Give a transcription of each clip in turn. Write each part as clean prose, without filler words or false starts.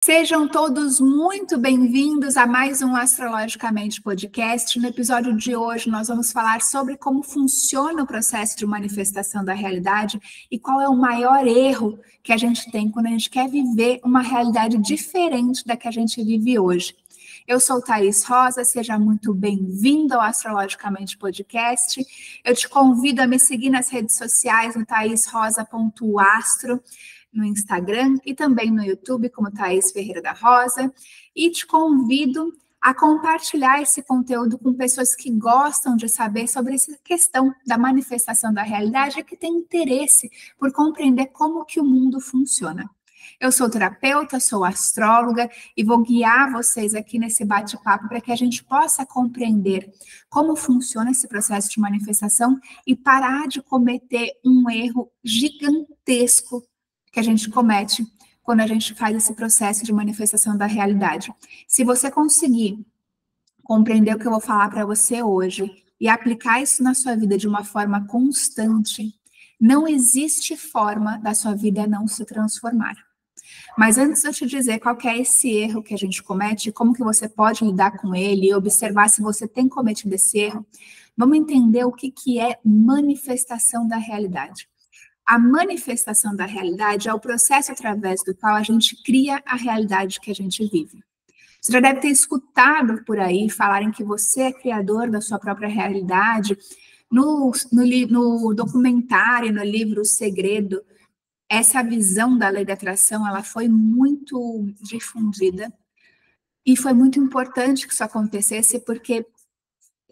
Sejam todos muito bem-vindos a mais um Astrologicamente Podcast. No episódio de hoje, nós vamos falar sobre como funciona o processo de manifestação da realidade e qual é o maior erro que a gente tem quando a gente quer viver uma realidade diferente da que a gente vive hoje. Eu sou Thaís Rosa, seja muito bem-vindo ao Astrologicamente Podcast. Eu te convido a me seguir nas redes sociais no thaisrosa.astro, no Instagram e também no YouTube, como Thaís Ferreira da Rosa, e te convido a compartilhar esse conteúdo com pessoas que gostam de saber sobre essa questão da manifestação da realidade e que têm interesse por compreender como que o mundo funciona. Eu sou terapeuta, sou astróloga e vou guiar vocês aqui nesse bate-papo para que a gente possa compreender como funciona esse processo de manifestação e parar de cometer um erro gigantesco que a gente comete quando a gente faz esse processo de manifestação da realidade. Se você conseguir compreender o que eu vou falar para você hoje e aplicar isso na sua vida de uma forma constante, não existe forma da sua vida não se transformar. Mas antes de eu te dizer qual que é esse erro que a gente comete, como que você pode lidar com ele e observar se você tem cometido esse erro, vamos entender o que é manifestação da realidade. A manifestação da realidade é o processo através do qual a gente cria a realidade que a gente vive. Você já deve ter escutado por aí falarem que você é criador da sua própria realidade. No documentário, no livro O Segredo, essa visão da lei da atração, ela foi muito difundida e foi muito importante que isso acontecesse, porque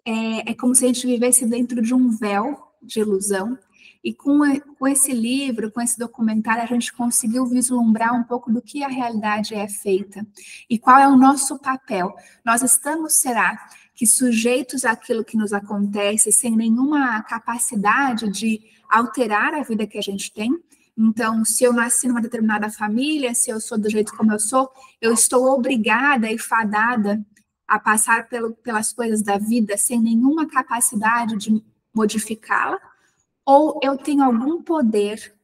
é como se a gente vivesse dentro de um véu de ilusão. E com esse livro, com esse documentário, a gente conseguiu vislumbrar um pouco do que a realidade é feita e qual é o nosso papel. Nós estamos, será que sujeitos àquilo que nos acontece, sem nenhuma capacidade de alterar a vida que a gente tem? Então, se eu nasci numa determinada família, se eu sou do jeito como eu estou obrigada e fadada a passar pelas coisas da vida sem nenhuma capacidade de modificá-la? Ou eu tenho algum poder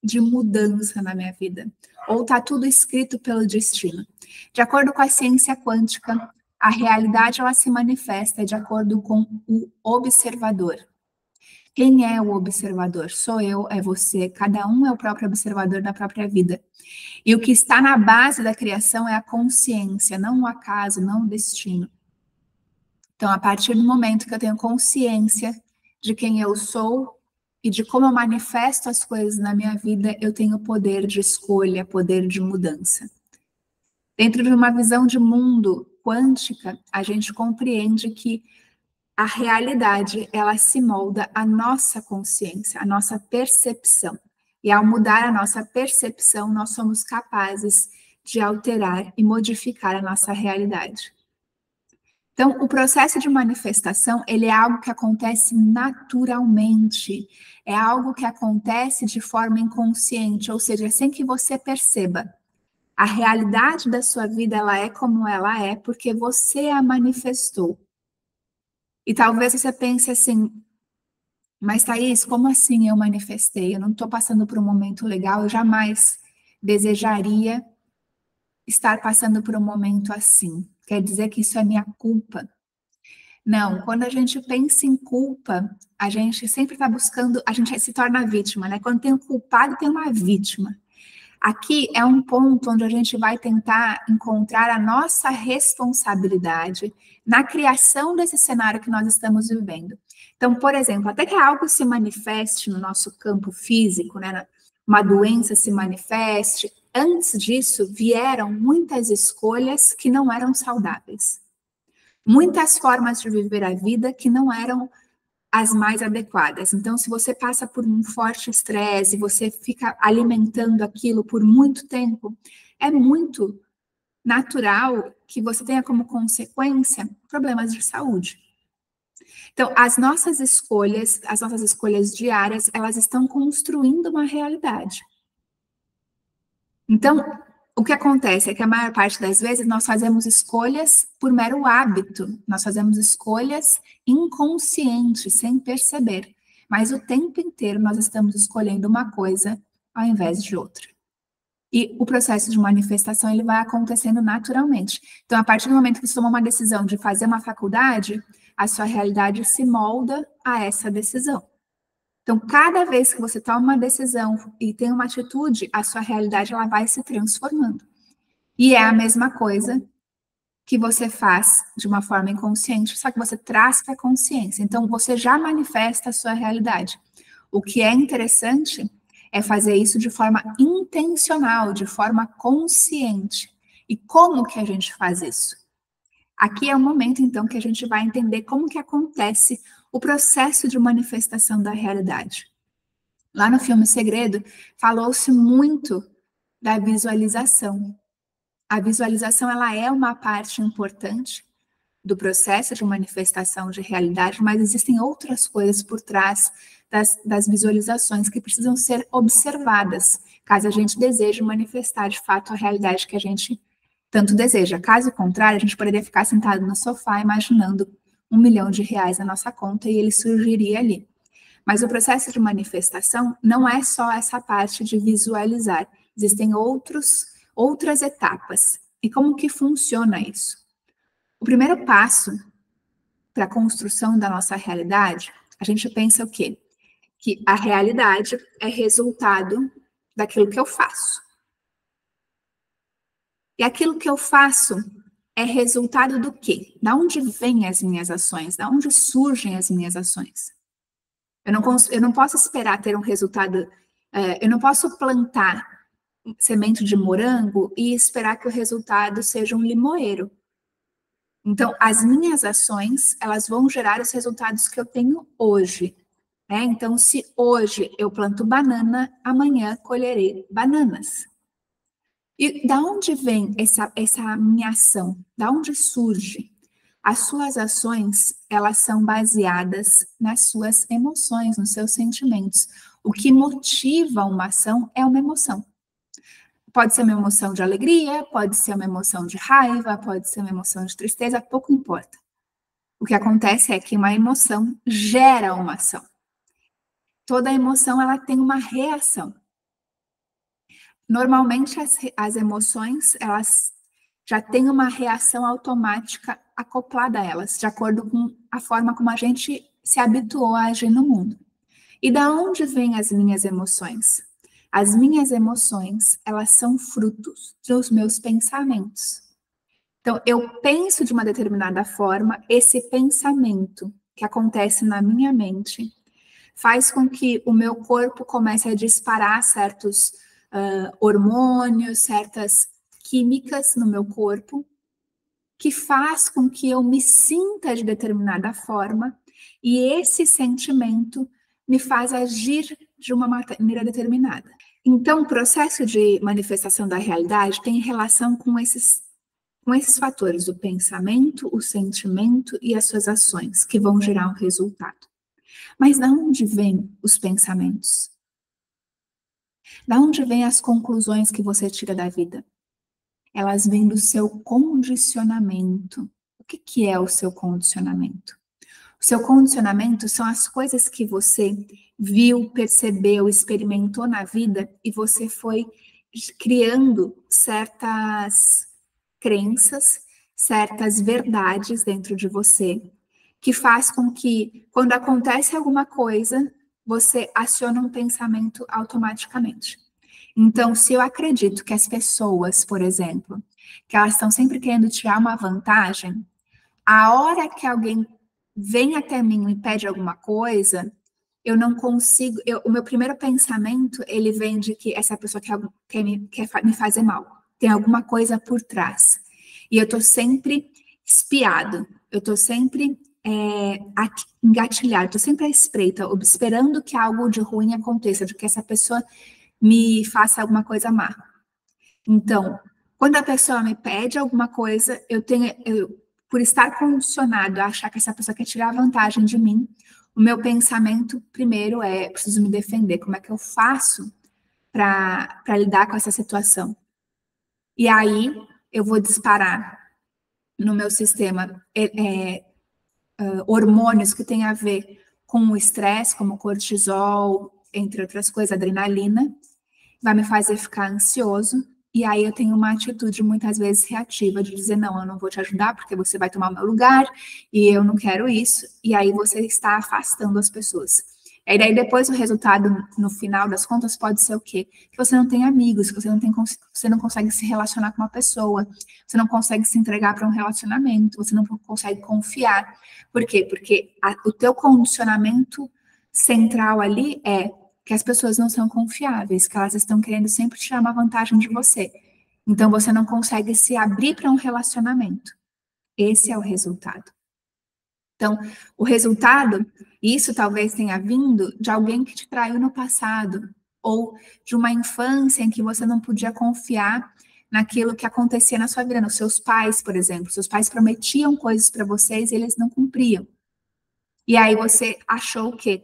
de mudança na minha vida? Ou está tudo escrito pelo destino? De acordo com a ciência quântica, a realidade ela se manifesta de acordo com o observador. Quem é o observador? Sou eu, é você. Cada um é o próprio observador da própria vida. E o que está na base da criação é a consciência, não o acaso, não o destino. Então, a partir do momento que eu tenho consciência de quem eu sou e de como eu manifesto as coisas na minha vida, eu tenho poder de escolha, poder de mudança. Dentro de uma visão de mundo quântica, a gente compreende que a realidade, ela se molda à nossa consciência, à nossa percepção. E ao mudar a nossa percepção, nós somos capazes de alterar e modificar a nossa realidade. Então, o processo de manifestação, ele é algo que acontece naturalmente, é algo que acontece de forma inconsciente, ou seja, sem que você perceba. A realidade da sua vida, ela é como ela é, porque você a manifestou. E talvez você pense assim, mas Thaís, como assim eu manifestei? Eu não estou passando por um momento legal, eu jamais desejaria estar passando por um momento assim. Quer dizer que isso é minha culpa? Não, quando a gente pensa em culpa, a gente sempre está buscando, a gente se torna vítima, né? Quando tem um culpado, tem uma vítima. Aqui é um ponto onde a gente vai tentar encontrar a nossa responsabilidade na criação desse cenário que nós estamos vivendo. Então, por exemplo, até que algo se manifeste no nosso campo físico, né? Uma doença se manifeste, antes disso vieram muitas escolhas que não eram saudáveis. Muitas formas de viver a vida que não eram as mais adequadas. Então, se você passa por um forte estresse, você fica alimentando aquilo por muito tempo, é muito natural que você tenha como consequência problemas de saúde. Então, as nossas escolhas diárias, elas estão construindo uma realidade. Então, o que acontece é que a maior parte das vezes nós fazemos escolhas por mero hábito, nós fazemos escolhas inconscientes, sem perceber, mas o tempo inteiro nós estamos escolhendo uma coisa ao invés de outra. E o processo de manifestação, ele vai acontecendo naturalmente. Então, a partir do momento que você toma uma decisão de fazer uma faculdade, a sua realidade se molda a essa decisão. Então, cada vez que você toma uma decisão e tem uma atitude, a sua realidade ela vai se transformando. E é a mesma coisa que você faz de uma forma inconsciente, só que você traz para a consciência. Então, você já manifesta a sua realidade. O que é interessante é fazer isso de forma intencional, de forma consciente. E como que a gente faz isso? Aqui é o momento, então, que a gente vai entender como que acontece o processo de manifestação da realidade. Lá no filme Segredo, falou-se muito da visualização. A visualização, ela é uma parte importante do processo de manifestação de realidade, mas existem outras coisas por trás das visualizações que precisam ser observadas, caso a gente deseje manifestar de fato a realidade que a gente tanto deseja. Caso contrário, a gente poderia ficar sentado no sofá imaginando R$1 milhão na nossa conta e ele surgiria ali. Mas o processo de manifestação não é só essa parte de visualizar. Existem outras etapas. E como que funciona isso? O primeiro passo para a construção da nossa realidade, a gente pensa o quê? Que a realidade é resultado daquilo que eu faço. E aquilo que eu faço é resultado do quê? Da onde vêm as minhas ações? Da onde surgem as minhas ações? Eu não posso esperar ter um resultado, eu não posso plantar semente de morango e esperar que o resultado seja um limoeiro. Então, as minhas ações, elas vão gerar os resultados que eu tenho hoje. Né? Então, se hoje eu planto banana, amanhã colherei bananas. E da onde vem essa minha ação? Da onde surge? As suas ações, elas são baseadas nas suas emoções, nos seus sentimentos. O que motiva uma ação é uma emoção. Pode ser uma emoção de alegria, pode ser uma emoção de raiva, pode ser uma emoção de tristeza, pouco importa. O que acontece é que uma emoção gera uma ação. Toda emoção, ela tem uma reação. Normalmente, as emoções, elas já têm uma reação automática acoplada a elas, de acordo com a forma como a gente se habituou a agir no mundo. E da onde vêm as minhas emoções? As minhas emoções, elas são frutos dos meus pensamentos. Então, eu penso de uma determinada forma, esse pensamento que acontece na minha mente faz com que o meu corpo comece a disparar certos hormônios, certas químicas no meu corpo, que faz com que eu me sinta de determinada forma, e esse sentimento me faz agir de uma maneira determinada. Então, o processo de manifestação da realidade tem relação com esses fatores, o pensamento, o sentimento e as suas ações, que vão gerar um resultado. Mas de onde vêm os pensamentos? Da onde vêm as conclusões que você tira da vida? Elas vêm do seu condicionamento. O que é o seu condicionamento? O seu condicionamento são as coisas que você viu, percebeu, experimentou na vida e você foi criando certas crenças, certas verdades dentro de você, que faz com que, quando acontece alguma coisa, você aciona um pensamento automaticamente. Então, se eu acredito que as pessoas, por exemplo, que elas estão sempre querendo tirar uma vantagem, a hora que alguém vem até mim e pede alguma coisa, eu não consigo, o meu primeiro pensamento, ele vem de que essa pessoa quer me fazer mal. Tem alguma coisa por trás. E eu estou sempre espiado, eu estou sempre engatilhado, estou sempre à espreita, esperando que algo de ruim aconteça, de que essa pessoa me faça alguma coisa má. Então, quando a pessoa me pede alguma coisa, por estar condicionado a achar que essa pessoa quer tirar vantagem de mim, o meu pensamento primeiro preciso me defender. Como é que eu faço para lidar com essa situação? E aí, eu vou disparar no meu sistema hormônios que têm a ver com o estresse, como cortisol, entre outras coisas, adrenalina. vai me fazer ficar ansioso, e aí eu tenho uma atitude muitas vezes reativa de dizer, não, eu não vou te ajudar porque você vai tomar o meu lugar, e eu não quero isso, e aí você está afastando as pessoas. E daí depois o resultado, no final das contas, pode ser o quê? Que você não tem amigos, que você não consegue se relacionar com uma pessoa, você não consegue se entregar para um relacionamento, você não consegue confiar. Por quê? Porque o teu condicionamento central ali é que as pessoas não são confiáveis, que elas estão querendo sempre tirar uma vantagem de você. Então você não consegue se abrir para um relacionamento. Esse é o resultado. Então, o resultado, isso talvez tenha vindo de alguém que te traiu no passado, ou de uma infância em que você não podia confiar naquilo que acontecia na sua vida, nos seus pais, por exemplo. Seus pais prometiam coisas para vocês e eles não cumpriam. E aí você achou o quê?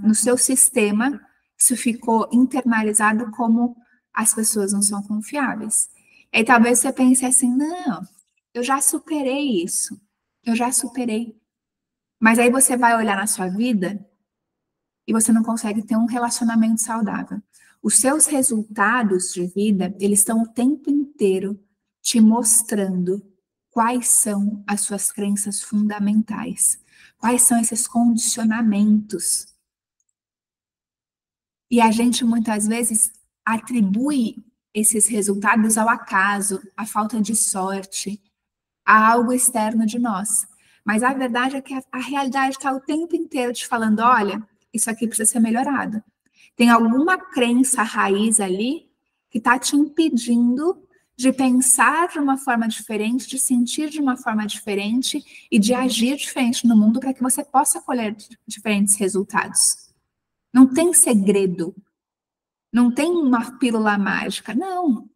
No seu sistema, isso ficou internalizado como as pessoas não são confiáveis. E aí talvez você pense assim, não, eu já superei isso, eu já superei. Mas aí você vai olhar na sua vida e você não consegue ter um relacionamento saudável. Os seus resultados de vida, eles estão o tempo inteiro te mostrando quais são as suas crenças fundamentais, quais são esses condicionamentos. E a gente muitas vezes atribui esses resultados ao acaso, à falta de sorte, a algo externo de nós. Mas a verdade é que a realidade está o tempo inteiro te falando, olha, isso aqui precisa ser melhorado. Tem alguma crença raiz ali que está te impedindo de pensar de uma forma diferente, de sentir de uma forma diferente e de agir diferente no mundo para que você possa colher diferentes resultados. Não tem segredo. Não tem uma pílula mágica, não.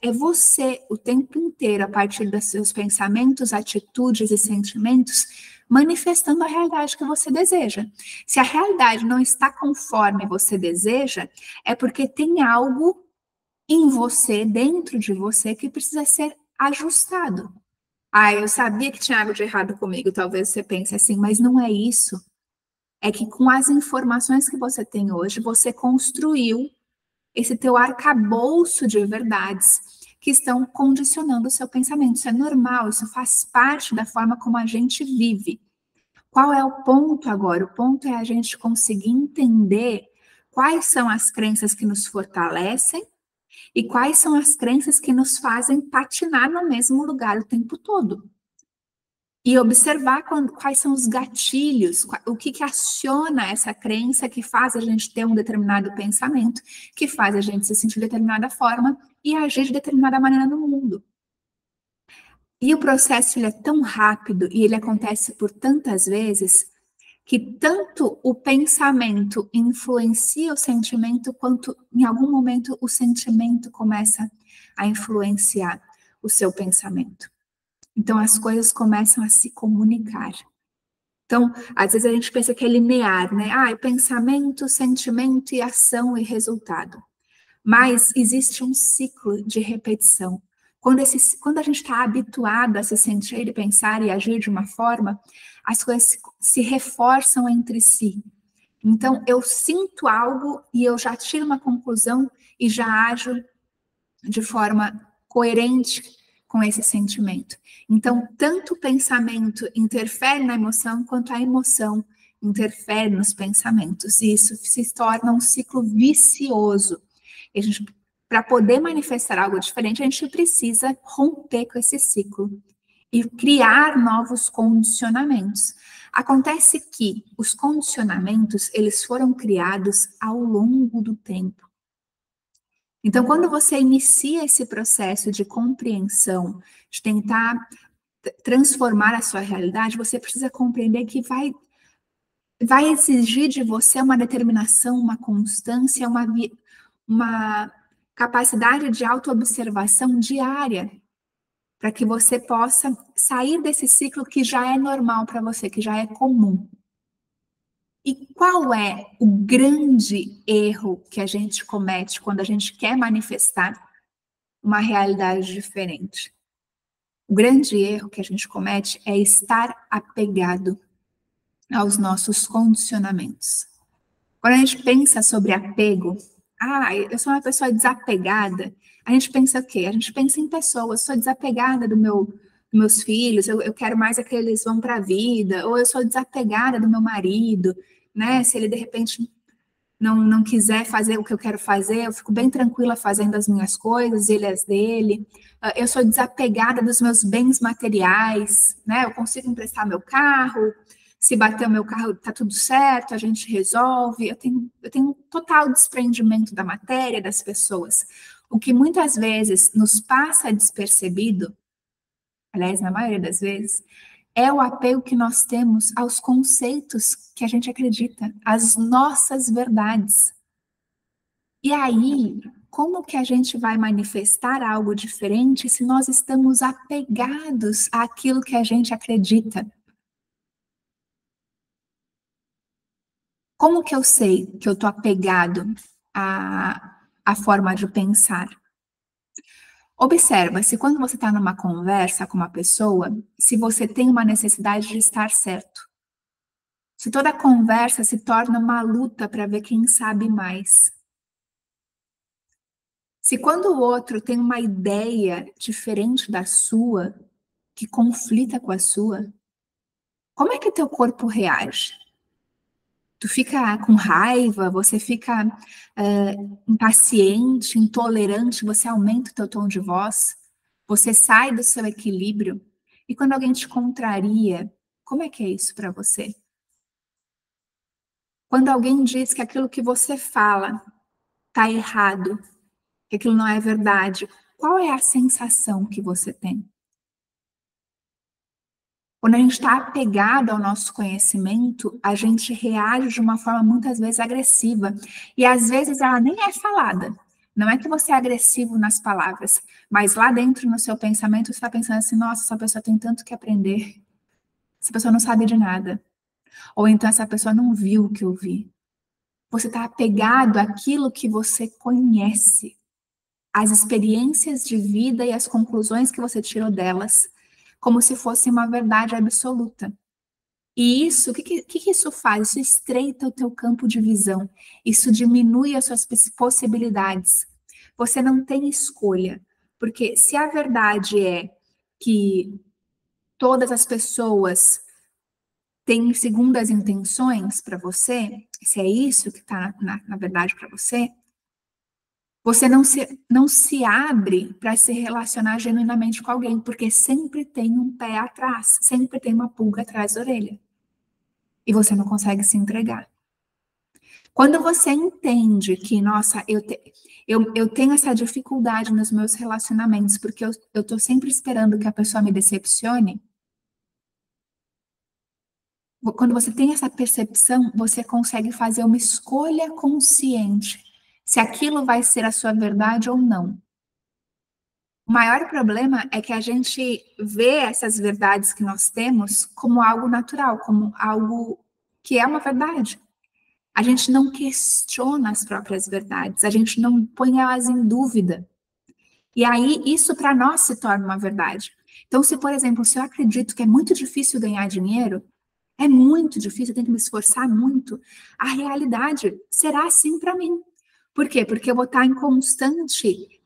É você o tempo inteiro, a partir dos seus pensamentos, atitudes e sentimentos, manifestando a realidade que você deseja. Se a realidade não está conforme você deseja, é porque tem algo em você, dentro de você, que precisa ser ajustado. Ah, eu sabia que tinha algo de errado comigo, talvez você pense assim, mas não é isso. É que com as informações que você tem hoje, você construiu esse teu arcabouço de verdades que estão condicionando o seu pensamento. Isso é normal, isso faz parte da forma como a gente vive. Qual é o ponto agora? O ponto é a gente conseguir entender quais são as crenças que nos fortalecem e quais são as crenças que nos fazem patinar no mesmo lugar o tempo todo. E observar quais são os gatilhos, o que aciona essa crença que faz a gente ter um determinado pensamento, que faz a gente se sentir de determinada forma e agir de determinada maneira no mundo. E o processo ele é tão rápido e ele acontece por tantas vezes que tanto o pensamento influencia o sentimento, quanto em algum momento o sentimento começa a influenciar o seu pensamento. Então, as coisas começam a se comunicar. Então, às vezes a gente pensa que é linear, né? Ah, é pensamento, sentimento e ação e resultado. Mas existe um ciclo de repetição. Quando a gente está habituado a se sentir, pensar e agir de uma forma, as coisas se reforçam entre si. Então, eu sinto algo e eu já tiro uma conclusão e já ajo de forma coerente com esse sentimento. Então, tanto o pensamento interfere na emoção, quanto a emoção interfere nos pensamentos. E isso se torna um ciclo vicioso. Para poder manifestar algo diferente, a gente precisa romper com esse ciclo e criar novos condicionamentos. Acontece que os condicionamentos, eles foram criados ao longo do tempo. Então, quando você inicia esse processo de compreensão, de tentar transformar a sua realidade, você precisa compreender que vai exigir de você uma determinação, uma constância, uma capacidade de autoobservação diária, para que você possa sair desse ciclo que já é normal para você, que já é comum. E qual é o grande erro que a gente comete quando a gente quer manifestar uma realidade diferente? O grande erro que a gente comete é estar apegado aos nossos condicionamentos. Quando a gente pensa sobre apego, eu sou uma pessoa desapegada. A gente pensa o quê? A gente pensa em pessoas. Sou desapegada dos meus filhos, eu quero mais é que eles vão para a vida, ou eu sou desapegada do meu marido, né? Se ele de repente não quiser fazer o que eu quero fazer, eu fico bem tranquila fazendo as minhas coisas, ele as dele. Eu sou desapegada dos meus bens materiais, né? Eu consigo emprestar meu carro, se bater o meu carro, tá tudo certo, a gente resolve. Eu tenho um total desprendimento da matéria, das pessoas. O que muitas vezes nos passa despercebido, aliás, na maioria das vezes, é o apego que nós temos aos conceitos que a gente acredita, às nossas verdades. E aí, como que a gente vai manifestar algo diferente se nós estamos apegados àquilo que a gente acredita? Como que eu sei que eu estou apegado à forma de pensar? Observa, se quando você está numa conversa com uma pessoa, se você tem uma necessidade de estar certo. Se toda conversa se torna uma luta para ver quem sabe mais. Se quando o outro tem uma ideia diferente da sua, que conflita com a sua, como é que teu corpo reage? Tu fica com raiva, você fica impaciente, intolerante, você aumenta o teu tom de voz, você sai do seu equilíbrio. E quando alguém te contraria, como é que é isso para você? Quando alguém diz que aquilo que você fala está errado, que aquilo não é verdade, qual é a sensação que você tem? Quando a gente está apegado ao nosso conhecimento, a gente reage de uma forma muitas vezes agressiva. E às vezes ela nem é falada. Não é que você é agressivo nas palavras, mas lá dentro no seu pensamento você está pensando assim: nossa, essa pessoa tem tanto que aprender. Essa pessoa não sabe de nada. Ou então essa pessoa não viu o que eu vi. Você está apegado àquilo que você conhece, às experiências de vida e às conclusões que você tirou delas, como se fosse uma verdade absoluta. E isso, o que isso faz? Isso estreita o teu campo de visão, isso diminui as suas possibilidades. Você não tem escolha, porque se a verdade é que todas as pessoas têm segundas intenções para você, se é isso que está na verdade para você, você não se abre para se relacionar genuinamente com alguém, porque sempre tem um pé atrás, sempre tem uma pulga atrás da orelha. E você não consegue se entregar. Quando você entende que, nossa, eu tenho essa dificuldade nos meus relacionamentos, porque eu estou sempre esperando que a pessoa me decepcione, quando você tem essa percepção, você consegue fazer uma escolha consciente, se aquilo vai ser a sua verdade ou não. O maior problema é que a gente vê essas verdades que nós temos como algo natural, como algo que é uma verdade. A gente não questiona as próprias verdades, a gente não põe elas em dúvida. E aí, isso para nós se torna uma verdade. Então, se, por exemplo, se eu acredito que é muito difícil ganhar dinheiro, é muito difícil, eu tenho que me esforçar muito, a realidade será assim para mim. Por quê? Porque eu vou estar em constante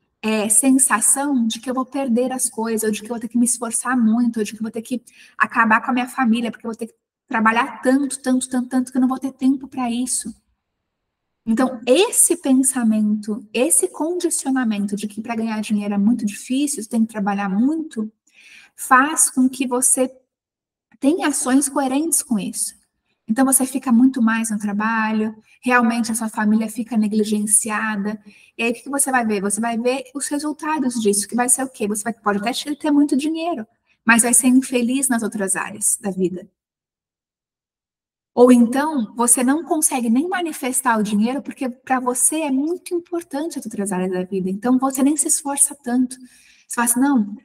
sensação de que eu vou perder as coisas, ou de que eu vou ter que me esforçar muito, ou de que eu vou ter que acabar com a minha família, porque eu vou ter que trabalhar tanto, tanto, tanto, tanto, que eu não vou ter tempo para isso. Então, esse pensamento, esse condicionamento de que para ganhar dinheiro é muito difícil, você tem que trabalhar muito, faz com que você tenha ações coerentes com isso. Então, você fica muito mais no trabalho, realmente a sua família fica negligenciada. E aí, o que você vai ver? Você vai ver os resultados disso, que vai ser o quê? Você pode até ter muito dinheiro, mas vai ser infeliz nas outras áreas da vida. Ou então, você não consegue nem manifestar o dinheiro porque para você é muito importante as outras áreas da vida. Então, você nem se esforça tanto. Você fala assim, não,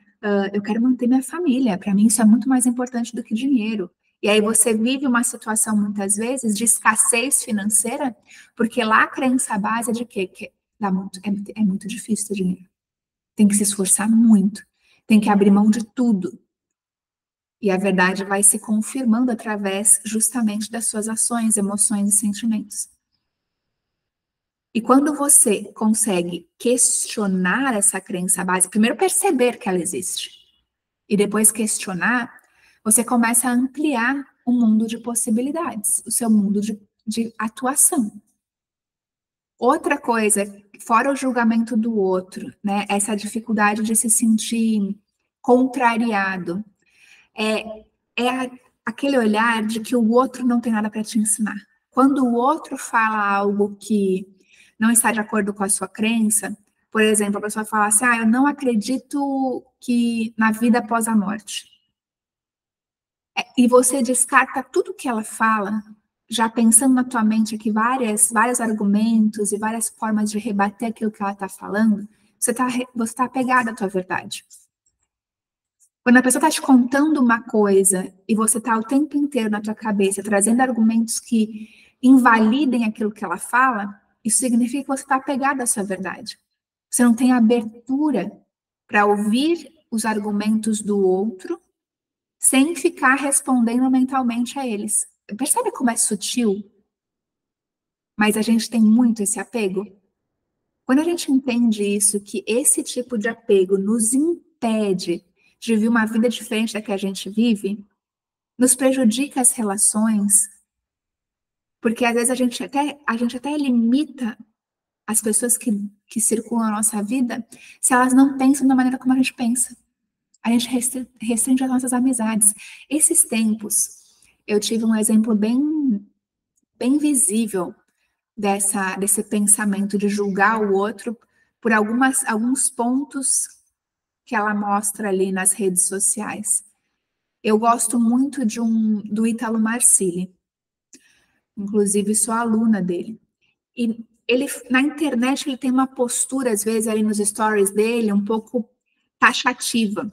eu quero manter minha família. Para mim, isso é muito mais importante do que dinheiro. E aí você vive uma situação, muitas vezes, de escassez financeira, porque lá a crença base é de quê? Que é muito difícil ter dinheiro. Tem que se esforçar muito. Tem que abrir mão de tudo. E a verdade vai se confirmando através justamente das suas ações, emoções e sentimentos. E quando você consegue questionar essa crença básica, primeiro perceber que ela existe, e depois questionar, você começa a ampliar o mundo de possibilidades, o seu mundo de atuação. Outra coisa, fora o julgamento do outro, né? Essa dificuldade de se sentir contrariado, aquele olhar de que o outro não tem nada para te ensinar. Quando o outro fala algo que não está de acordo com a sua crença, por exemplo, a pessoa fala assim, eu não acredito que na vida após a morte. E você descarta tudo que ela fala, já pensando na tua mente aqui vários argumentos e várias formas de rebater aquilo que ela está falando, você tá apegada à tua verdade. Quando a pessoa está te contando uma coisa e você está o tempo inteiro na tua cabeça trazendo argumentos que invalidem aquilo que ela fala, isso significa que você está apegado à sua verdade. Você não tem abertura para ouvir os argumentos do outro sem ficar respondendo mentalmente a eles. Percebe como é sutil? Mas a gente tem muito esse apego. Quando a gente entende isso, que esse tipo de apego nos impede de viver uma vida diferente da que a gente vive, nos prejudica as relações, porque às vezes a gente até limita as pessoas que circulam a nossa vida se elas não pensam da maneira como a gente pensa. A gente restringe as nossas amizades. Esses tempos, eu tive um exemplo bem visível desse pensamento de julgar o outro por alguns pontos que ela mostra ali nas redes sociais. Eu gosto muito do Ítalo Marcilli. Inclusive, sou aluna dele. E ele, na internet, ele tem uma postura, às vezes, ali nos stories dele, um pouco taxativa.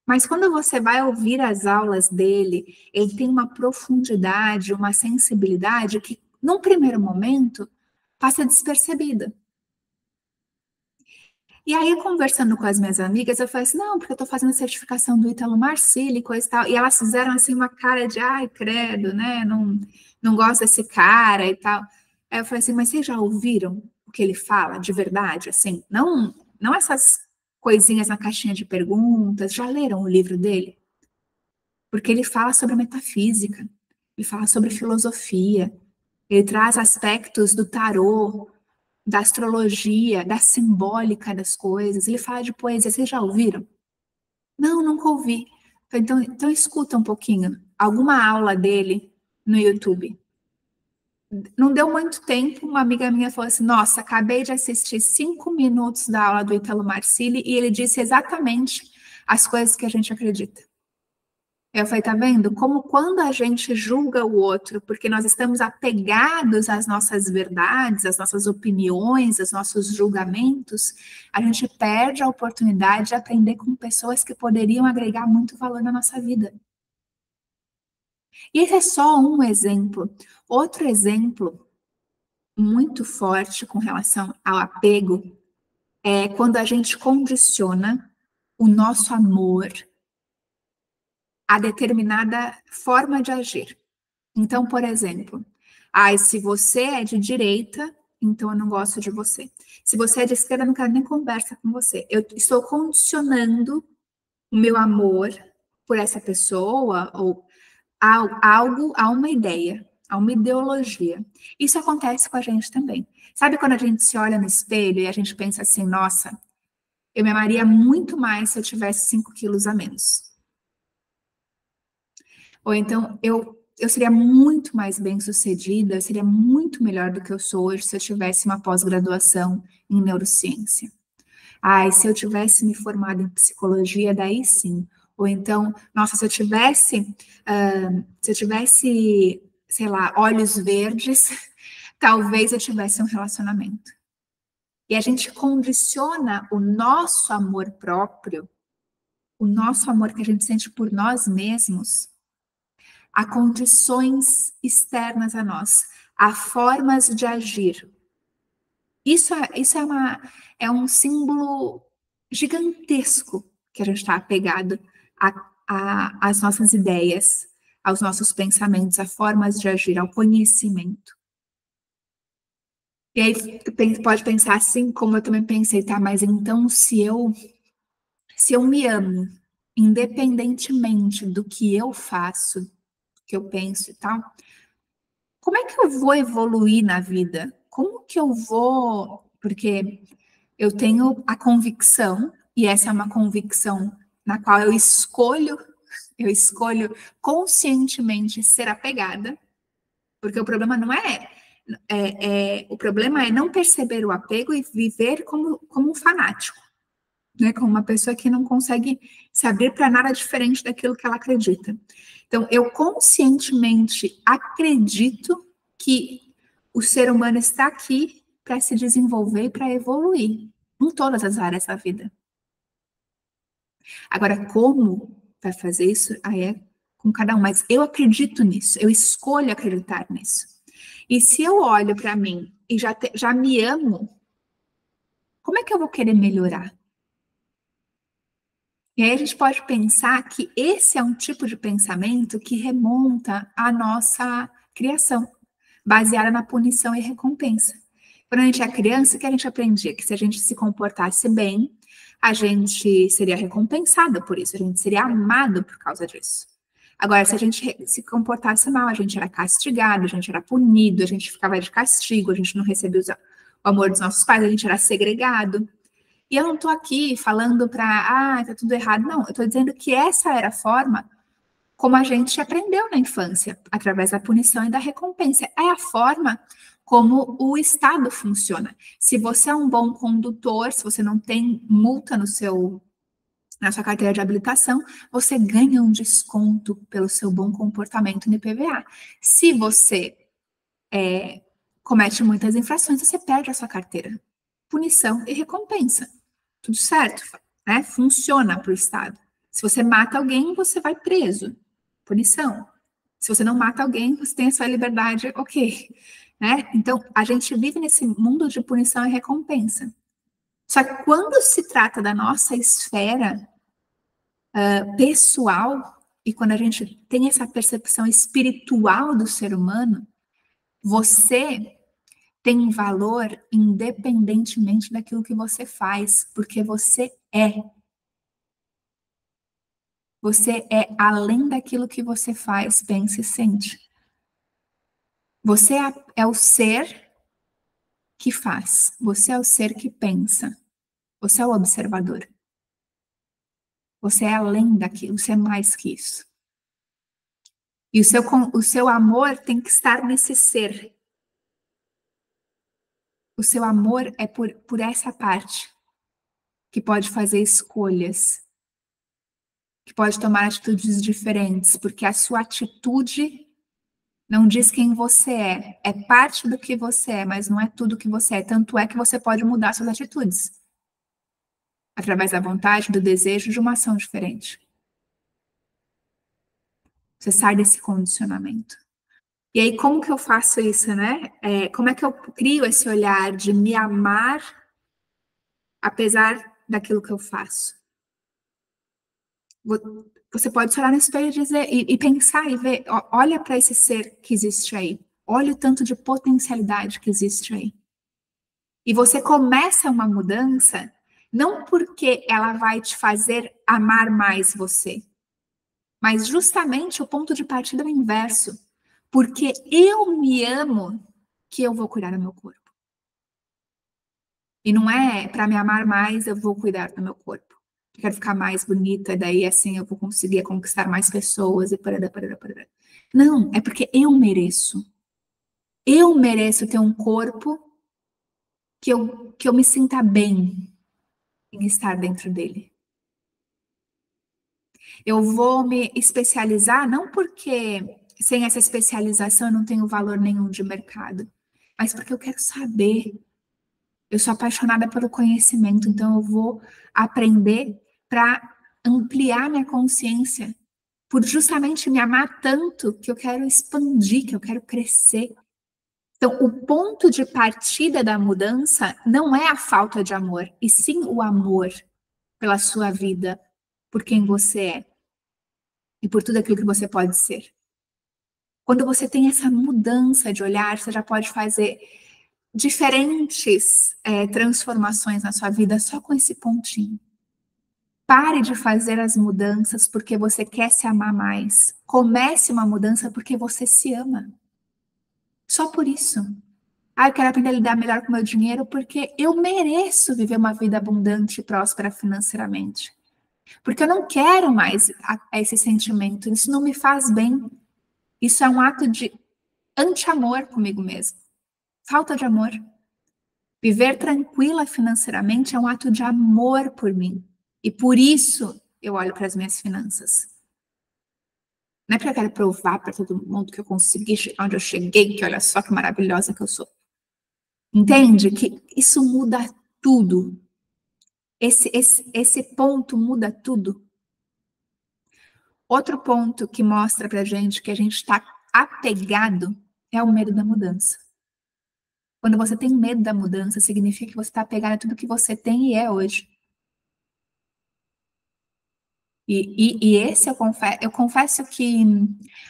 Mas quando você vai ouvir as aulas dele, ele tem uma profundidade, uma sensibilidade que, num primeiro momento, passa despercebida. E aí, conversando com as minhas amigas, eu falei assim, não, porque eu tô fazendo a certificação do Ítalo Marcilli e coisa e tal. E elas fizeram, assim, uma cara de, ai, credo, né, não gosto desse cara e tal. Aí eu falei assim, mas vocês já ouviram o que ele fala de verdade, assim? Não essas coisinhas na caixinha de perguntas, já leram o livro dele? Porque ele fala sobre metafísica, ele fala sobre filosofia, ele traz aspectos do tarô, da astrologia, da simbólica das coisas. Ele fala de poesia. Vocês já ouviram? Não, nunca ouvi. Então escuta um pouquinho. Alguma aula dele no YouTube. Não deu muito tempo, uma amiga minha falou assim, nossa, acabei de assistir 5 minutos da aula do Ítalo Marcilli e ele disse exatamente as coisas que a gente acredita. Eu falei, tá vendo? Como quando a gente julga o outro, porque nós estamos apegados às nossas verdades, às nossas opiniões, aos nossos julgamentos, a gente perde a oportunidade de aprender com pessoas que poderiam agregar muito valor na nossa vida. E esse é só um exemplo. Outro exemplo muito forte com relação ao apego é quando a gente condiciona o nosso amor a determinada forma de agir. Então, por exemplo, se você é de direita, então eu não gosto de você. Se você é de esquerda, eu não quero nem conversa com você. Eu estou condicionando o meu amor por essa pessoa ou a uma ideia, a uma ideologia. Isso acontece com a gente também. Sabe quando a gente se olha no espelho e a gente pensa assim, nossa, eu me amaria muito mais se eu tivesse 5 quilos a menos. Ou então, eu seria muito mais bem-sucedida, eu seria muito melhor do que eu sou hoje se eu tivesse uma pós-graduação em neurociência. Se eu tivesse me formado em psicologia, daí sim. Ou então, nossa, se eu tivesse, sei lá, olhos verdes, talvez eu tivesse um relacionamento. E a gente condiciona o nosso amor próprio, o nosso amor que a gente sente por nós mesmos, a condições externas a nós, a formas de agir. Isso é um símbolo gigantesco que a gente está apegado às nossas ideias, aos nossos pensamentos, a formas de agir, ao conhecimento. E aí pode pensar assim, como eu também pensei, tá, mas então se eu me amo, independentemente do que eu faço, do que eu penso e tal, como é que eu vou evoluir na vida? Como que eu vou... Porque eu tenho a convicção, e essa é uma convicção na qual eu escolho conscientemente ser apegada, porque o problema não o problema é não perceber o apego e viver como um fanático, né? Como uma pessoa que não consegue se abrir para nada diferente daquilo que ela acredita. Então, eu conscientemente acredito que o ser humano está aqui para se desenvolver e para evoluir em todas as áreas da vida. Agora, como vai fazer isso? Aí é com cada um, mas eu acredito nisso, eu escolho acreditar nisso. E se eu olho para mim e já me amo, como é que eu vou querer melhorar? E aí a gente pode pensar que esse é um tipo de pensamento que remonta à nossa criação, baseada na punição e recompensa. Quando a gente é criança, o que a gente aprendia? Que se a gente se comportasse bem, a gente seria recompensado por isso, a gente seria amado por causa disso. Agora, se a gente se comportasse mal, a gente era castigado, a gente era punido, a gente ficava de castigo, a gente não recebia o amor dos nossos pais, a gente era segregado. E eu não estou aqui falando para, tá tudo errado, não. Eu estou dizendo que essa era a forma como a gente aprendeu na infância, através da punição e da recompensa. É a forma como o Estado funciona. Se você é um bom condutor, se você não tem multa na sua carteira de habilitação, você ganha um desconto pelo seu bom comportamento no IPVA. Se você comete muitas infrações, você perde a sua carteira. Punição e recompensa. Tudo certo, né? Funciona para o Estado. Se você mata alguém, você vai preso. Punição. Se você não mata alguém, você tem a sua liberdade, ok. Né? Então, a gente vive nesse mundo de punição e recompensa. Só que quando se trata da nossa esfera pessoal, e quando a gente tem essa percepção espiritual do ser humano, você tem valor independentemente daquilo que você faz, porque você é. Você é além daquilo que você faz, pensa e sente. Você é o ser que faz. Você é o ser que pensa. Você é o observador. Você é além daquilo, você é mais que isso. E o seu amor tem que estar nesse ser. O seu amor é por essa parte que pode fazer escolhas, que pode tomar atitudes diferentes, porque a sua atitude não diz quem você é parte do que você é, mas não é tudo que você é. Tanto é que você pode mudar suas atitudes através da vontade, do desejo de uma ação diferente. Você sai desse condicionamento. E aí, como que eu faço isso, né? Como é que eu crio esse olhar de me amar apesar daquilo que eu faço? Você pode se olhar no espelho e dizer, e pensar e ver, olha para esse ser que existe aí. Olha o tanto de potencialidade que existe aí. E você começa uma mudança não porque ela vai te fazer amar mais você, mas justamente o ponto de partida é o inverso. Porque eu me amo que eu vou cuidar do meu corpo. E não é para me amar mais, eu vou cuidar do meu corpo. Eu quero ficar mais bonita, daí assim eu vou conseguir conquistar mais pessoas e parará, parará, parará. Não, é porque eu mereço. Eu mereço ter um corpo que eu me sinta bem em estar dentro dele. Eu vou me especializar, não porque sem essa especialização eu não tenho valor nenhum de mercado, mas porque eu quero saber. Eu sou apaixonada pelo conhecimento, então eu vou aprender para ampliar minha consciência, por justamente me amar tanto que eu quero expandir, que eu quero crescer. Então, o ponto de partida da mudança não é a falta de amor, e sim o amor pela sua vida, por quem você é e por tudo aquilo que você pode ser. Quando você tem essa mudança de olhar, você já pode fazer diferentes transformações na sua vida só com esse pontinho. Pare de fazer as mudanças porque você quer se amar mais. Comece uma mudança porque você se ama. Só por isso. Eu quero aprender a lidar melhor com o meu dinheiro porque eu mereço viver uma vida abundante e próspera financeiramente. Porque eu não quero mais esse sentimento. Isso não me faz bem. Isso é um ato de anti-amor comigo mesmo. Falta de amor. Viver tranquila financeiramente é um ato de amor por mim. E por isso eu olho para as minhas finanças. Não é porque eu quero provar para todo mundo que eu consegui chegar onde eu cheguei, que olha só que maravilhosa que eu sou. Entende? Que isso muda tudo. Esse ponto muda tudo. Outro ponto que mostra pra gente que a gente está apegado é o medo da mudança. Quando você tem medo da mudança, significa que você está apegado a tudo que você tem e é hoje. E esse eu confesso que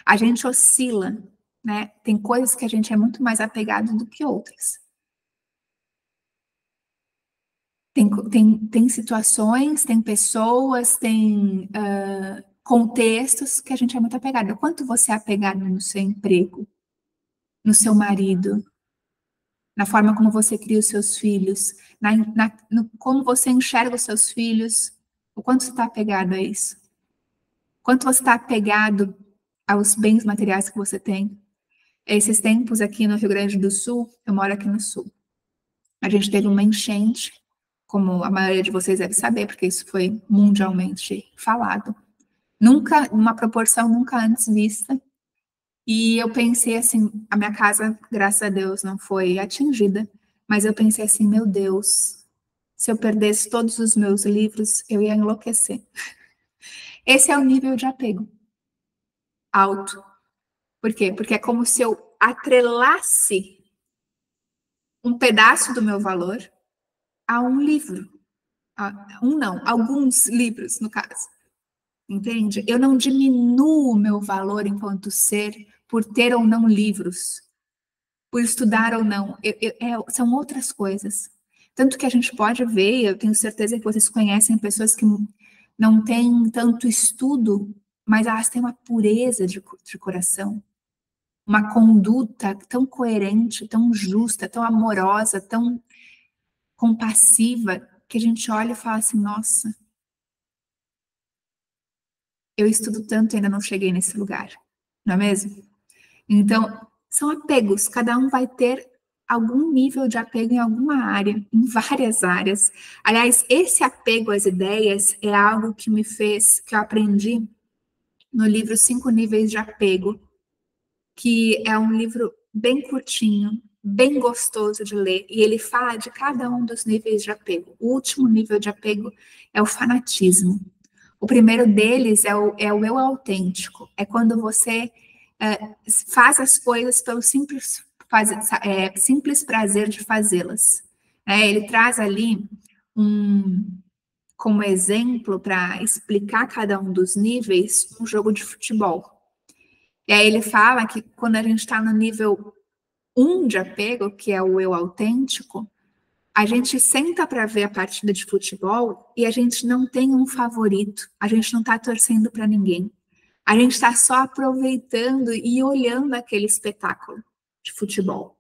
a gente oscila, né? Tem coisas que a gente é muito mais apegado do que outras. Tem situações, tem pessoas, tem contextos que a gente é muito apegado. Quanto você é apegado no seu emprego, no seu marido, na forma como você cria os seus filhos, no como você enxerga os seus filhos, o quanto você está apegado a isso? Quanto você está apegado aos bens materiais que você tem? Esses tempos aqui no Rio Grande do Sul, eu moro aqui no Sul, a gente teve uma enchente, como a maioria de vocês deve saber, porque isso foi mundialmente falado. Nunca, numa proporção nunca antes vista. E eu pensei assim, a minha casa, graças a Deus, não foi atingida, mas eu pensei assim, meu Deus, se eu perdesse todos os meus livros, eu ia enlouquecer. Esse é o nível de apego alto. Por quê? Porque é como se eu atrelasse um pedaço do meu valor a um livro. Alguns livros, no caso. Entende? Eu não diminuo o meu valor enquanto ser por ter ou não livros, por estudar ou não. São outras coisas. Tanto que a gente pode ver, eu tenho certeza que vocês conhecem pessoas que não têm tanto estudo, mas elas têm uma pureza de coração, uma conduta tão coerente, tão justa, tão amorosa, tão compassiva, que a gente olha e fala assim, nossa, eu estudo tanto e ainda não cheguei nesse lugar, não é mesmo? Então, são apegos, cada um vai ter algum nível de apego em alguma área, em várias áreas. Aliás, esse apego às ideias é algo que eu aprendi no livro 5 Níveis de Apego, que é um livro bem curtinho, bem gostoso de ler, e ele fala de cada um dos níveis de apego. O último nível de apego é o fanatismo. O primeiro deles é o eu autêntico. É quando você faz as coisas pelo simples prazer de fazê-las. Ele traz ali como exemplo, para explicar cada um dos níveis, um jogo de futebol. E aí ele fala que quando a gente está no nível 1 de apego, que é o eu autêntico, a gente senta para ver a partida de futebol e a gente não tem um favorito, a gente não está torcendo para ninguém. A gente está só aproveitando e olhando aquele espetáculo de futebol,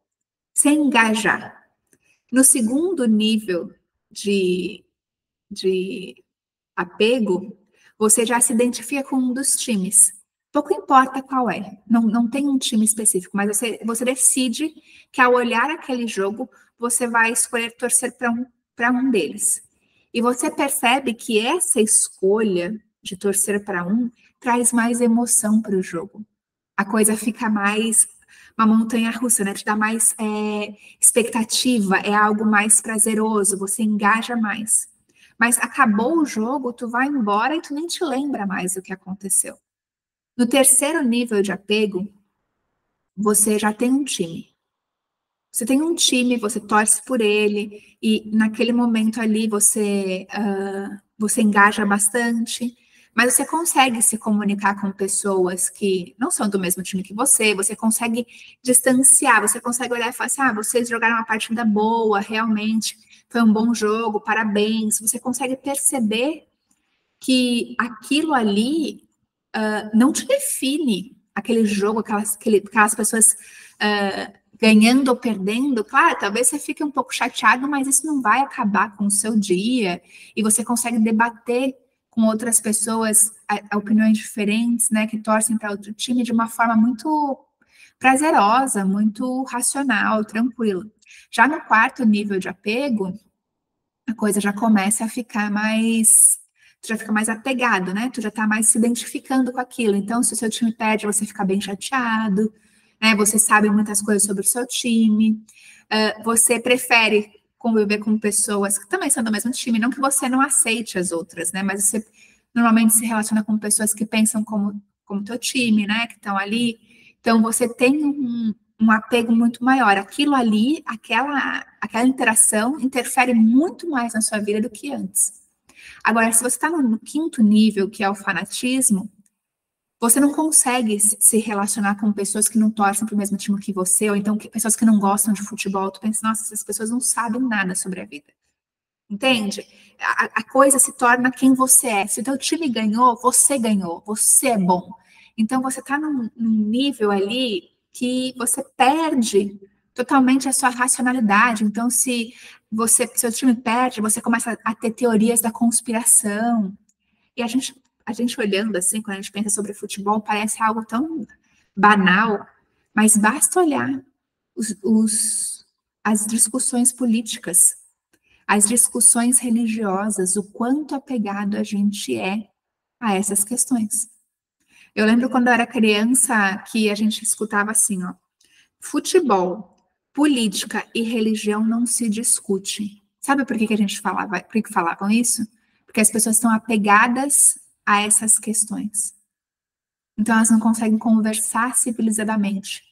sem engajar. No segundo nível de apego, você já se identifica com um dos times. Pouco importa qual é, não tem um time específico, mas você decide que ao olhar aquele jogo, você vai escolher torcer para um deles. E você percebe que essa escolha de torcer para um traz mais emoção para o jogo. A coisa fica mais uma montanha-russa, né? Te dá mais expectativa, é algo mais prazeroso, você engaja mais. Mas acabou o jogo, tu vai embora e tu nem te lembra mais do que aconteceu. No terceiro nível de apego, você já tem um time. Você tem um time, você torce por ele, e naquele momento ali você engaja bastante, Mas você consegue se comunicar com pessoas que não são do mesmo time que você consegue distanciar, você consegue olhar e falar assim, vocês jogaram uma partida boa, realmente, foi um bom jogo, parabéns. Você consegue perceber que aquilo ali não te define, aquele jogo, aquelas pessoas ganhando ou perdendo. Claro, talvez você fique um pouco chateado, mas isso não vai acabar com o seu dia, e você consegue debater com outras pessoas opiniões diferentes, né, que torcem para outro time de uma forma muito prazerosa, muito racional, tranquila. Já no quarto nível de apego, a coisa já começa a ficar mais... Tu já fica mais apegado, né? Tu já tá mais se identificando com aquilo. Então, se o seu time perde, você fica bem chateado, né? Você sabe muitas coisas sobre o seu time. Você prefere conviver com pessoas que também são do mesmo time. Não que você não aceite as outras, né? Mas você normalmente se relaciona com pessoas que pensam como teu time, né? Que estão ali. Então, você tem um apego muito maior. Aquilo ali, aquela interação interfere muito mais na sua vida do que antes. Agora, se você está no quinto nível, que é o fanatismo, você não consegue se relacionar com pessoas que não torcem para o mesmo time que você, ou então pessoas que não gostam de futebol. Tu pensa, nossa, essas pessoas não sabem nada sobre a vida. Entende? A coisa se torna quem você é. Se o teu time ganhou, você é bom. Então, você está num nível ali que você perde totalmente a sua racionalidade. Então, se seu time perde, você começa a ter teorias da conspiração. E a gente olhando assim, quando a gente pensa sobre futebol, parece algo tão banal, mas basta olhar as discussões políticas, as discussões religiosas, o quanto apegado a gente é a essas questões. Eu lembro quando eu era criança que a gente escutava assim, futebol, política e religião não se discute. Sabe por que a gente falava, por que falavam isso? Porque as pessoas estão apegadas a essas questões. Então elas não conseguem conversar civilizadamente.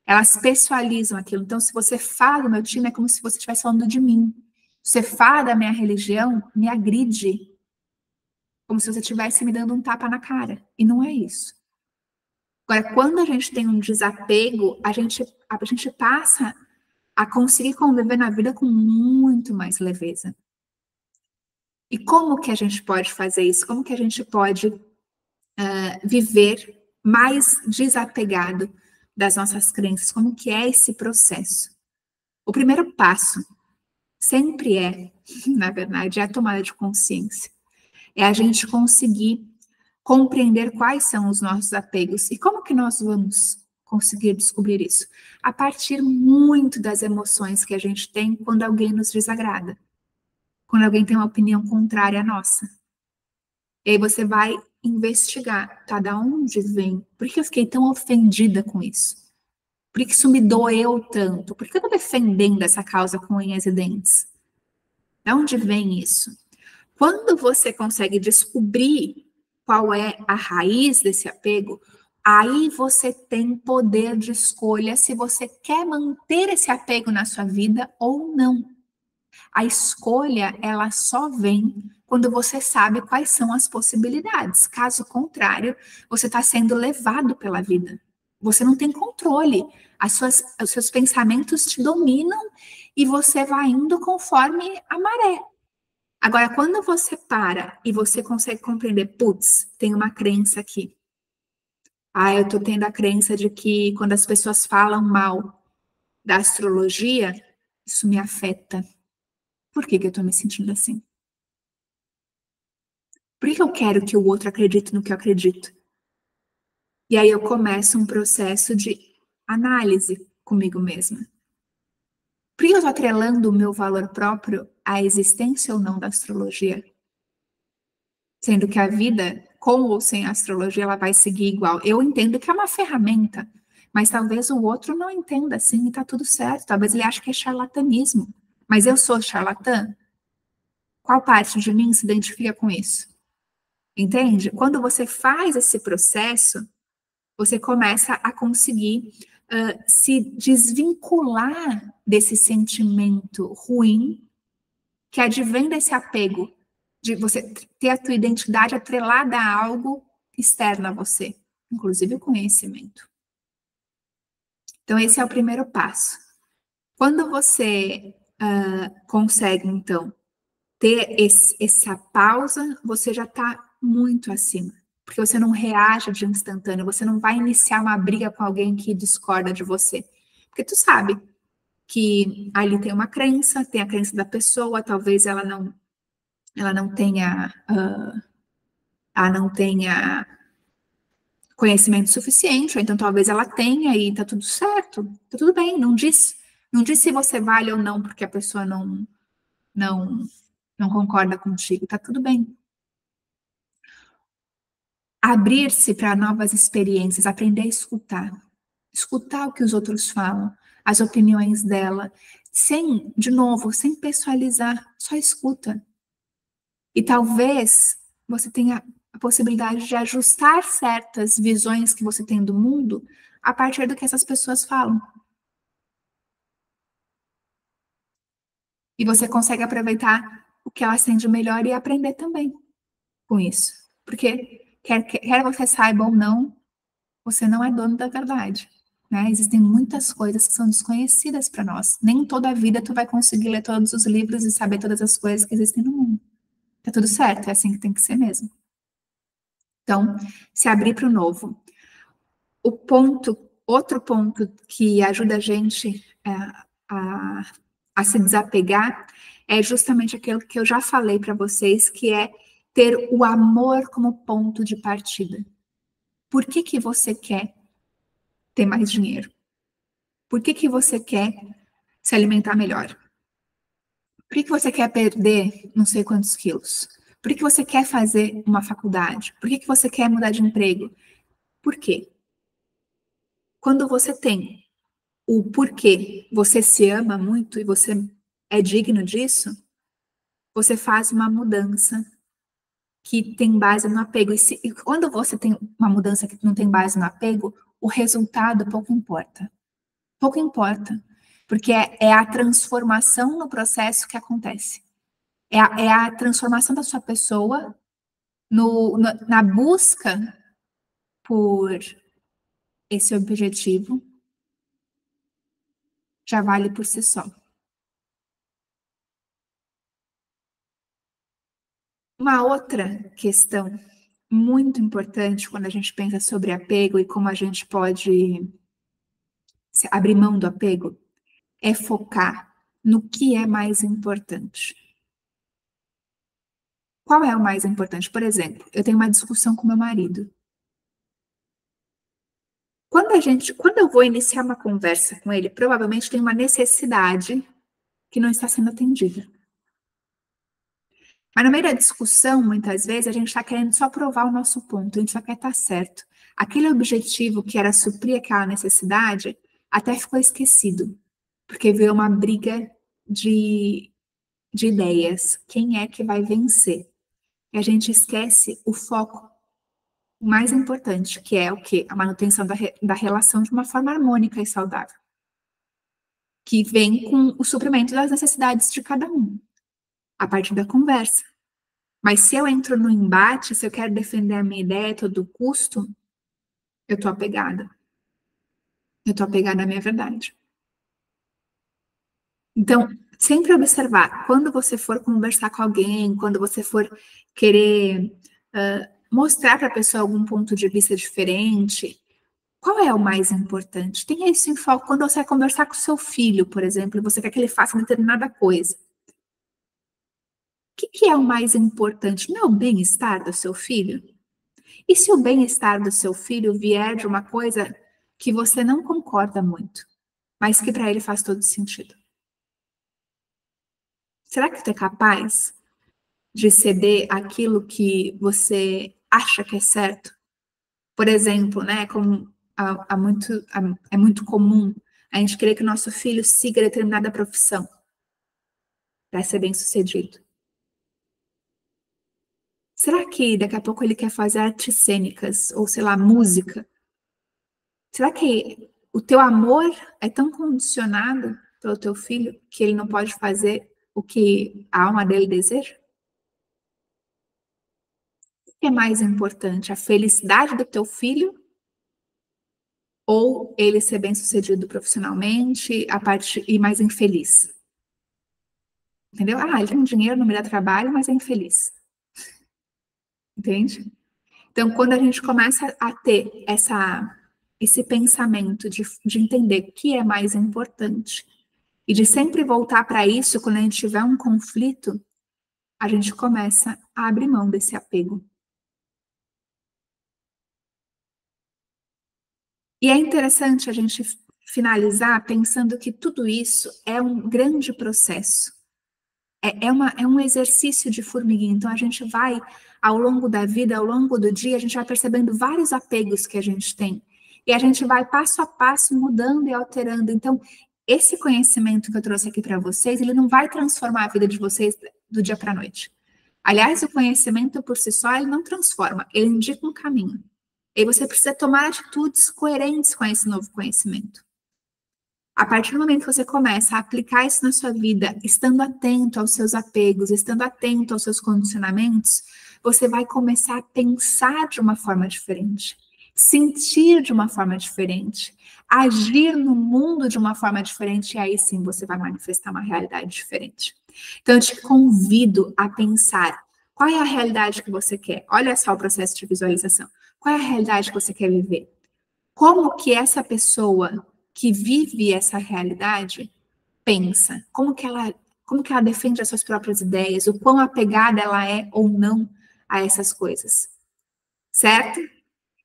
Elas pessoalizam aquilo. Então, se você fala do meu time, é como se você estivesse falando de mim. Se você fala da minha religião, me agride. Como se você estivesse me dando um tapa na cara. E não é isso. Agora, quando a gente tem um desapego, a gente passa a conseguir conviver na vida com muito mais leveza. E como que a gente pode fazer isso? Como que a gente pode viver mais desapegado das nossas crenças? Como que é esse processo? O primeiro passo sempre é, na verdade, a tomada de consciência. É a gente conseguir compreender quais são os nossos apegos. E como que nós vamos conseguir descobrir isso? A partir muito das emoções que a gente tem quando alguém nos desagrada. Quando alguém tem uma opinião contrária à nossa. E aí você vai investigar, tá? Da onde vem? Por que eu fiquei tão ofendida com isso? Por que isso me doeu tanto? Por que eu tô defendendo essa causa com unhas e dentes? Da onde vem isso? Quando você consegue descobrir qual é a raiz desse apego, aí você tem poder de escolha se você quer manter esse apego na sua vida ou não. A escolha, ela só vem quando você sabe quais são as possibilidades. Caso contrário, você está sendo levado pela vida. Você não tem controle. Os seus pensamentos te dominam e você vai indo conforme a maré. Agora, quando você para e você consegue compreender, putz, tem uma crença aqui. Eu tô tendo a crença de que quando as pessoas falam mal da astrologia, isso me afeta. Por que eu tô me sentindo assim? Por que eu quero que o outro acredite no que eu acredito? E aí eu começo um processo de análise comigo mesma. Por que eu tô atrelando o meu valor próprio à existência ou não da astrologia? Sendo que a vida, com ou sem astrologia, ela vai seguir igual. Eu entendo que é uma ferramenta, mas talvez o outro não entenda assim e tá tudo certo. Talvez ele ache que é charlatanismo. Mas eu sou charlatã? Qual parte de mim se identifica com isso? Entende? Quando você faz esse processo, você começa a conseguir se desvincular desse sentimento ruim que advém desse apego de você ter a tua identidade atrelada a algo externo a você, inclusive o conhecimento. Então, esse é o primeiro passo. Quando você consegue, então, ter essa pausa, você já está muito acima. Porque você não reage de instantâneo, você não vai iniciar uma briga com alguém que discorda de você. Porque tu sabe que ali tem uma crença, tem a crença da pessoa, talvez ela não tenha conhecimento suficiente, ou então talvez ela tenha e tá tudo certo, tá tudo bem, não diz se você vale ou não, porque a pessoa não, não concorda contigo, tá tudo bem. Abrir-se para novas experiências, aprender a escutar o que os outros falam, as opiniões dela, de novo, sem pessoalizar, só escuta. E talvez você tenha a possibilidade de ajustar certas visões que você tem do mundo a partir do que essas pessoas falam. E você consegue aproveitar o que elas têm de melhor e aprender também com isso. Porque quer você saiba ou não, você não é dono da verdade. Né? Existem muitas coisas que são desconhecidas para nós. Nem toda a vida tu vai conseguir ler todos os livros e saber todas as coisas que existem no mundo. Tá tudo certo, é assim que tem que ser mesmo. Então, se abrir para o novo. Outro ponto que ajuda a gente a se desapegar é justamente aquilo que eu já falei para vocês, que é ter o amor como ponto de partida. Por que você quer ter mais dinheiro? Por que você quer se alimentar melhor? Por que você quer perder não sei quantos quilos? Por que você quer fazer uma faculdade? Por que você quer mudar de emprego? Por quê? Quando você tem o porquê você se ama muito e você é digno disso, você faz uma mudança que tem base no apego. E quando você tem uma mudança que não tem base no apego, o resultado pouco importa. Pouco importa. Porque é a transformação no processo que acontece. É a transformação da sua pessoa na busca por esse objetivo, já vale por si só. Uma outra questão muito importante quando a gente pensa sobre apego e como a gente pode abrir mão do apego é focar no que é mais importante. Qual é o mais importante? Por exemplo, eu tenho uma discussão com meu marido. Quando eu vou iniciar uma conversa com ele, provavelmente tem uma necessidade que não está sendo atendida. Mas no meio da discussão, muitas vezes, a gente está querendo só provar o nosso ponto, a gente só quer estar certo. Aquele objetivo que era suprir aquela necessidade até ficou esquecido, porque veio uma briga de ideias. Quem é que vai vencer? E a gente esquece o foco mais importante, que é o quê? A manutenção da relação de uma forma harmônica e saudável, que vem com o suprimento das necessidades de cada um, a partir da conversa. Mas se eu entro no embate, se eu quero defender a minha ideia a todo custo, eu estou apegada. Eu estou apegada à minha verdade. Então, sempre observar, quando você for conversar com alguém, quando você for querer mostrar para a pessoa algum ponto de vista diferente, qual é o mais importante? Tenha isso em foco. Quando você vai conversar com o seu filho, por exemplo, e você quer que ele faça determinada coisa. O que é o mais importante? Não é o bem-estar do seu filho? E se o bem-estar do seu filho vier de uma coisa que você não concorda muito, mas que para ele faz todo sentido? Será que você é capaz de ceder aquilo que você acha que é certo? Por exemplo, né, como é muito comum a gente querer que o nosso filho siga determinada profissão para ser bem-sucedido. Será que daqui a pouco ele quer fazer artes cênicas ou, sei lá, música? Será que o teu amor é tão condicionado pelo teu filho que ele não pode fazer o que a alma dele deseja? que é mais importante? A felicidade do teu filho ou ele ser bem-sucedido profissionalmente e mais infeliz? Entendeu? Ah, ele tem dinheiro, não me dá trabalho, mas é infeliz. Entende? Então, quando a gente começa a ter esse pensamento de entender o que é mais importante e de sempre voltar para isso quando a gente tiver um conflito, a gente começa a abrir mão desse apego. E é interessante a gente finalizar pensando que tudo isso é um grande processo. É um exercício de formiguinha. Então, a gente vai, ao longo da vida, ao longo do dia, a gente vai percebendo vários apegos que a gente tem. E a gente vai passo a passo mudando e alterando. Então, esse conhecimento que eu trouxe aqui para vocês, ele não vai transformar a vida de vocês do dia para a noite. Aliás, o conhecimento por si só, ele não transforma, ele indica um caminho. E você precisa tomar atitudes coerentes com esse novo conhecimento. A partir do momento que você começa a aplicar isso na sua vida, estando atento aos seus apegos, estando atento aos seus condicionamentos, você vai começar a pensar de uma forma diferente, sentir de uma forma diferente, agir no mundo de uma forma diferente, e aí sim você vai manifestar uma realidade diferente. Então, eu te convido a pensar qual é a realidade que você quer. Olha só o processo de visualização. Qual é a realidade que você quer viver? Como que essa pessoa que vive essa realidade pensa? Como que ela defende as suas próprias ideias? O quão apegada ela é ou não a essas coisas? Certo?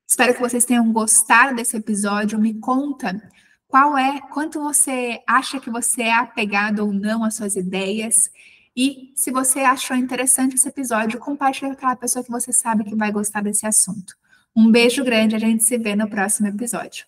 Espero que vocês tenham gostado desse episódio. Me conta quanto você acha que você é apegado ou não às suas ideias. E se você achou interessante esse episódio, compartilhe com aquela pessoa que você sabe que vai gostar desse assunto. Um beijo grande, a gente se vê no próximo episódio.